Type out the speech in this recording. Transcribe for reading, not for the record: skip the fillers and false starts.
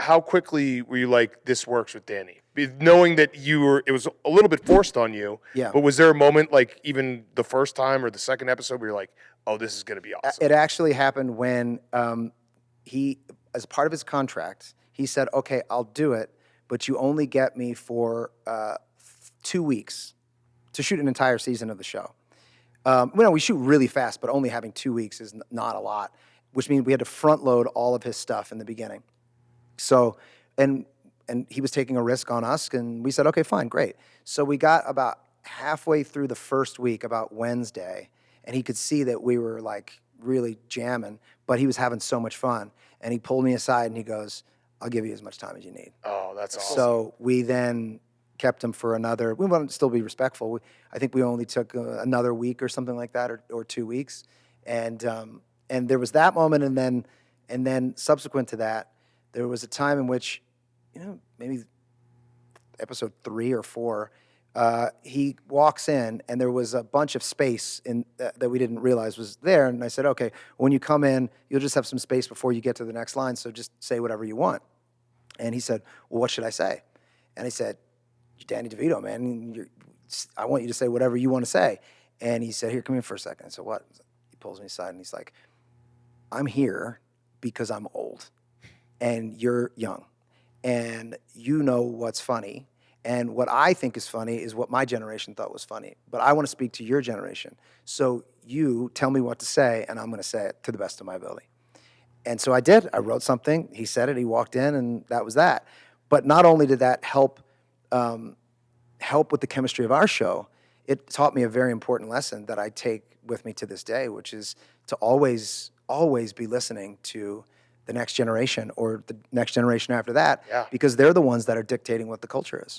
how quickly were you like, this works with Danny? Knowing that it was a little bit forced on you, Yeah. but was there a moment, like even the first time or the second episode, where you're like, oh, this is going to be awesome? It actually happened when he, as part of his contract, he said, okay, I'll do it, but you only get me for 2 weeks to shoot an entire season of the show. We shoot really fast, but only having 2 weeks is not a lot, which means we had to front load all of his stuff in the beginning. So, and he was taking a risk on us, and we said, okay, fine, great. So we got about halfway through the first week, about Wednesday, and he could see that we were like really jamming, but he was having so much fun. And he pulled me aside and he goes, I'll give you as much time as you need. Oh, that's awesome. So we then kept him for another, we wanted to still be respectful. I think we only took another week or something like that, or 2 weeks. And there was that moment. And then subsequent to that, there was a time in which, maybe episode 3 or 4, he walks in and there was a bunch of space that we didn't realize was there. And I said, okay, when you come in, you'll just have some space before you get to the next line. So just say whatever you want. And he said, well, what should I say? And I said, you're Danny DeVito, man. I want you to say whatever you want to say. And he said, here, come in for a second. I said, what? He pulls me aside and he's like, I'm here because I'm old and you're young and you know what's funny. And what I think is funny is what my generation thought was funny. But I want to speak to your generation. So you tell me what to say, and I'm going to say it to the best of my ability. And so I did. I wrote something. He said it. He walked in, and that was that. But not only did that help with the chemistry of our show, it taught me a very important lesson that I take with me to this day, which is to always be listening to the next generation or the next generation after that, because they're the ones that are dictating what the culture is.